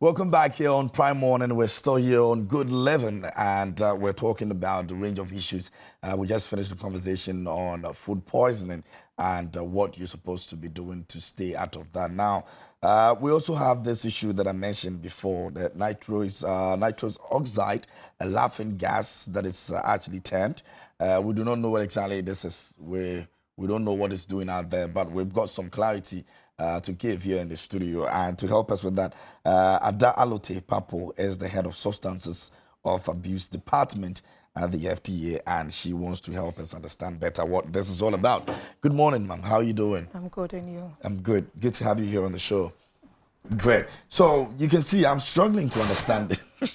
Welcome back here on Prime Morning. We're still here on Good Living, and we're talking about the range of issues. We just finished the conversation on food poisoning and what you're supposed to be doing to stay out of that. Now, we also have this issue that I mentioned before, the nitrous oxide, a laughing gas that is actually termed. We do not know what exactly this is. We don't know what it's doing out there, but we've got some clarity to give here in the studio. And to help us with that, Ada Alote Papo is the head of substances of abuse department at the FDA, and she wants to help us understand better what this is all about. Good morning, ma'am. How are you doing? I'm good, and you? I'm good. Good to have you here on the show. Great. So you can see I'm struggling to understand it.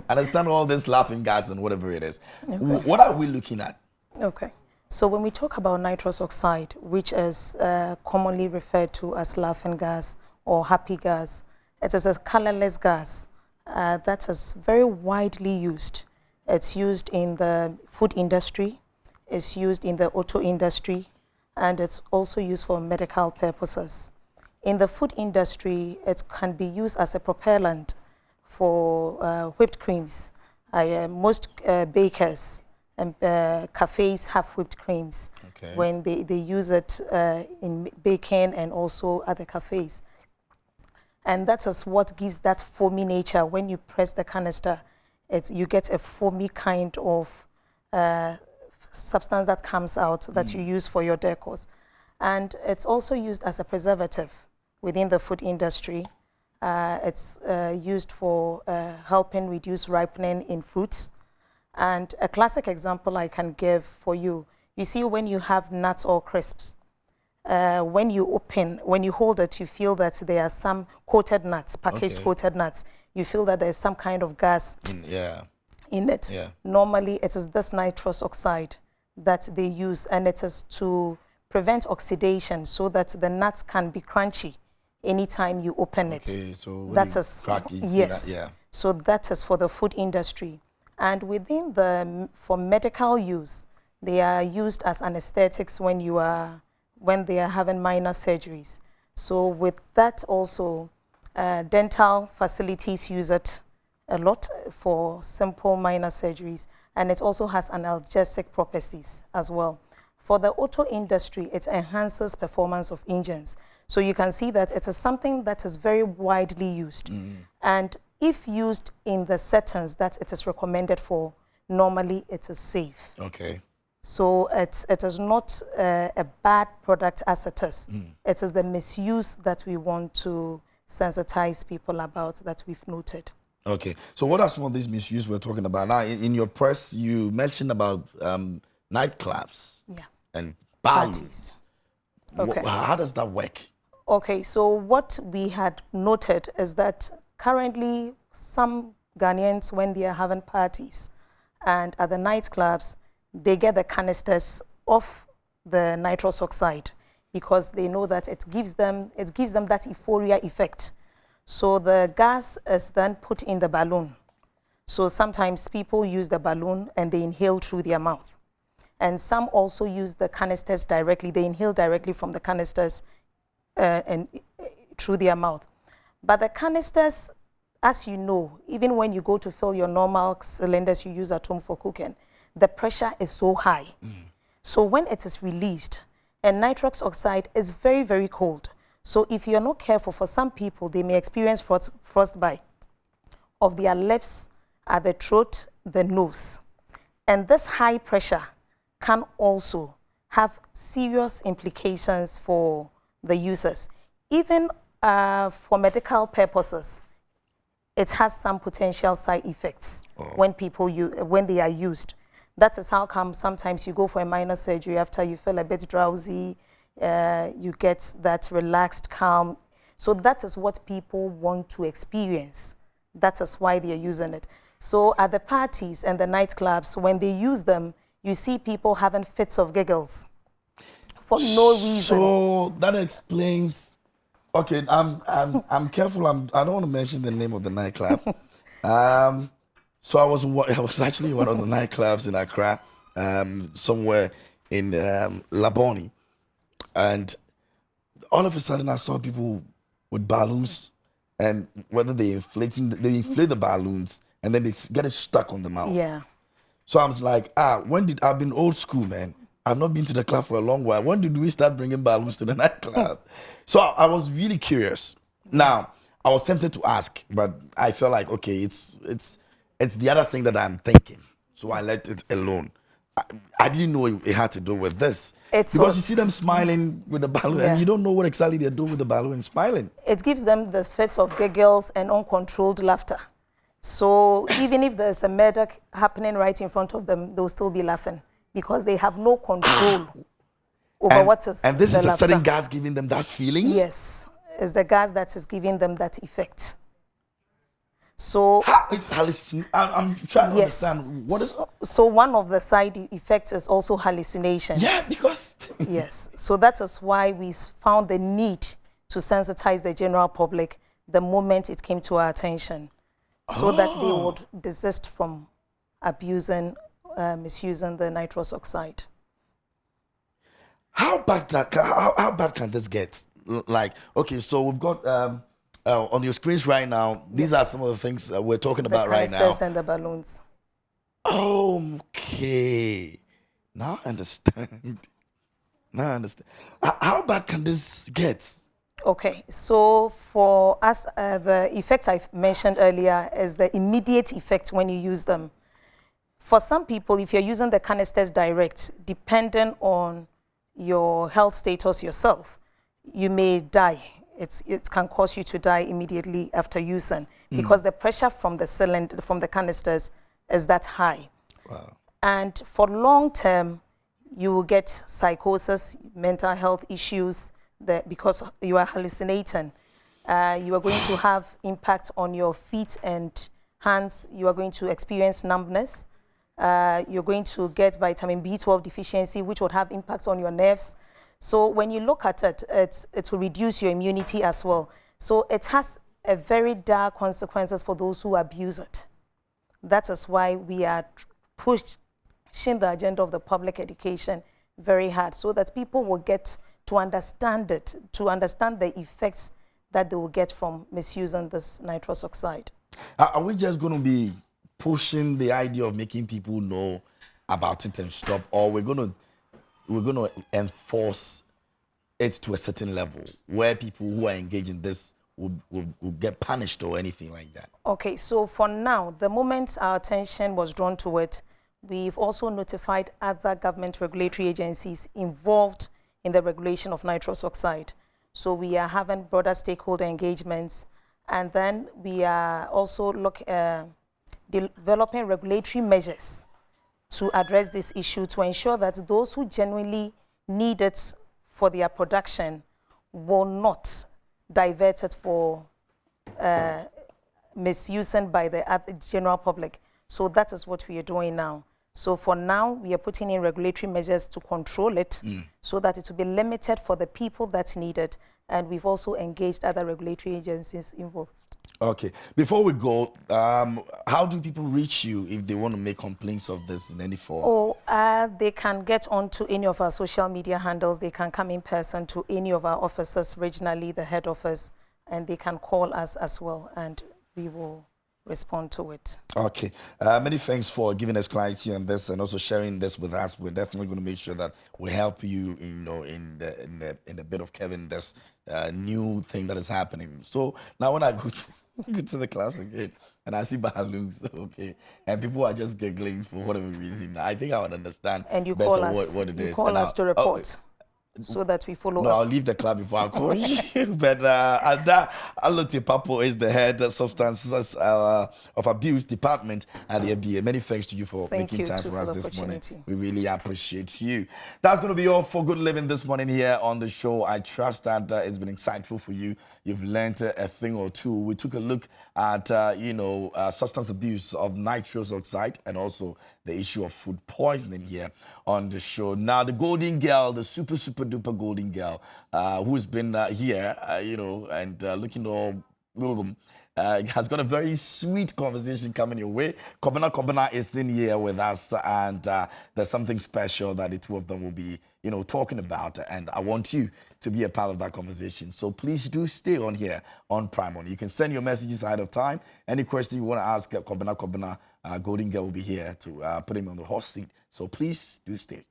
Understand all this laughing gas and whatever it is. Okay. What are we looking at? Okay. So when we talk about nitrous oxide, which is commonly referred to as laughing gas or happy gas, it is a colorless gas that is very widely used. It's used in the food industry, it's used in the auto industry, and it's also used for medical purposes. In the food industry, it can be used as a propellant for whipped creams. Most bakers and cafes have whipped creams when they use it in baking and also other cafes. And that is what gives that foamy nature. When you press the canister, you get a foamy kind of substance that comes out that you use for your decors. And it's also used as a preservative within the food industry. It's used for helping reduce ripening in fruits. And a classic example I can give for you, you see when you have nuts or crisps, when you hold it, you feel that there are some coated nuts, packaged coated nuts. You feel that there's some kind of gas in it. Yeah. Normally, it is this nitrous oxide that they use, and it is to prevent oxidation so that the nuts can be crunchy anytime you open it. So that is crack, yes. That, yeah. So that is for the food industry. And within for medical use, they are used as anesthetics when they are having minor surgeries. So with that also, dental facilities use it a lot for simple minor surgeries, and it also has analgesic properties as well. For the auto industry, it enhances performance of engines. So you can see that it is something that is very widely used. And if used in the settings that it is recommended for, normally it is safe. Okay. So it is not a bad product as it is. It is the misuse that we want to sensitize people about that we've noted. Okay. So what are some of these misuse we're talking about? Now, in your press, you mentioned about nightclubs and parties. Okay. How does that work? Okay, so what we had noted is that currently some Ghanaians, when they are having parties and at the nightclubs, they get the canisters of the nitrous oxide because they know that it gives them that euphoria effect. So the gas is then put in the balloon. So sometimes people use the balloon and they inhale through their mouth. And some also use the canisters directly. They inhale directly from the canisters and through their mouth. But the canisters, as you know, even when you go to fill your normal cylinders you use at home for cooking, the pressure is so high. So when it is released, and nitrous oxide is very, very cold. So if you're not careful, for some people, they may experience frostbite of their lips, at the throat, the nose. And this high pressure can also have serious implications for the users. Even for medical purposes, it has some potential side effects when they are used. That is how come sometimes you go for a minor surgery after you feel a bit drowsy, you get that relaxed, calm. So that is what people want to experience. That is why they are using it. So at the parties and the nightclubs, when they use them, you see people having fits of giggles for no reason. So that explains. Okay, I'm careful. I don't want to mention the name of the nightclub. So I was actually in one of the nightclubs in Accra, somewhere in Laboni, and all of a sudden I saw people with balloons and whether they inflate the balloons and then they get it stuck on the mouth. Yeah. So I was like, I've been old school, man. I've not been to the club for a long while. When did we start bringing balloons to the nightclub? So I was really curious. Now, I was tempted to ask, but I felt like, okay, it's the other thing that I'm thinking. So I let it alone. I didn't know it had to do with this. Because you see them smiling with the balloon, and you don't know what exactly they're doing with the balloon and smiling. It gives them the fits of giggles and uncontrolled laughter. So even if there's a murder happening right in front of them, they'll still be laughing because they have no control over what is and this the is laughter. a certain gas giving them that feeling? Yes, it's the gas that is giving them that effect. So I'm trying to understand what is. So one of the side effects is also hallucinations. Yeah, because yes. So that is why we found the need to sensitize the general public the moment it came to our attention, so that they would desist from abusing, misusing the nitrous oxide. How bad can this get? Like, okay, so we've got on your screens right now. These are some of the things we're talking about right now. The canisters and the balloons. Okay, now I understand. Now I understand. How bad can this get? Okay, so for us, the effect I mentioned earlier is the immediate effect when you use them. For some people, if you're using the canisters direct, depending on your health status yourself, you may die. It can cause you to die immediately after using because the pressure from the cylinder, from the canisters is that high. Wow. And for long term, you will get psychosis, mental health issues, because you are hallucinating. You are going to have impact on your feet and hands. You are going to experience numbness. You're going to get vitamin B12 deficiency, which would have impact on your nerves. So when you look at it, it will reduce your immunity as well. So it has a very dire consequences for those who abuse it. That is why we are pushing the agenda of the public education very hard, so that people will get to understand it, to understand the effects that they will get from misusing this nitrous oxide. Are we just going to be pushing the idea of making people know about it and stop, or we're going to enforce it to a certain level where people who are engaged in this will get punished or anything like that? Okay, so for now, the moment our attention was drawn to it, we've also notified other government regulatory agencies involved in the regulation of nitrous oxide. So we are having broader stakeholder engagements, and then we are also developing regulatory measures to address this issue, to ensure that those who genuinely need it for their production will not divert it for misusing by the general public. So that is what we are doing now. So for now, we are putting in regulatory measures to control it so that it will be limited for the people that need it. And we've also engaged other regulatory agencies involved. Okay. Before we go, how do people reach you if they want to make complaints of this in any form? They can get onto any of our social media handles. They can come in person to any of our offices regionally, the head office, and they can call us as well, and we will respond to it. Okay. Many thanks for giving us clarity on this and also sharing this with us. We're definitely going to make sure that we help you, in the bit of Kevin, this new thing that is happening. So now when I go to the class again and I see balloons, okay, and people are just giggling for whatever reason, I think I would understand and you better call us, what it is. You call us to report. So that we follow up. I'll leave the club before I call you. But Alote Papo is the head of substances of abuse department at the FDA. Many thanks to you for making time for us this morning. We really appreciate you. That's going to be all for Good Living this morning here on the show. I trust that it's been insightful for you. You've learned a thing or two. We took a look at, substance abuse of nitrous oxide and also the issue of food poisoning here on the show. Now, the golden girl, the super duper golden girl, who's been here, and looking all has got a very sweet conversation coming your way. Kobena is in here with us, and there's something special that the two of them will be, talking about. And I want you to be a part of that conversation. So please do stay on here on Prime On. You can send your messages ahead of time. Any question you want to ask Kobena, Golden Girl will be here to put him on the hot seat. So please do stay.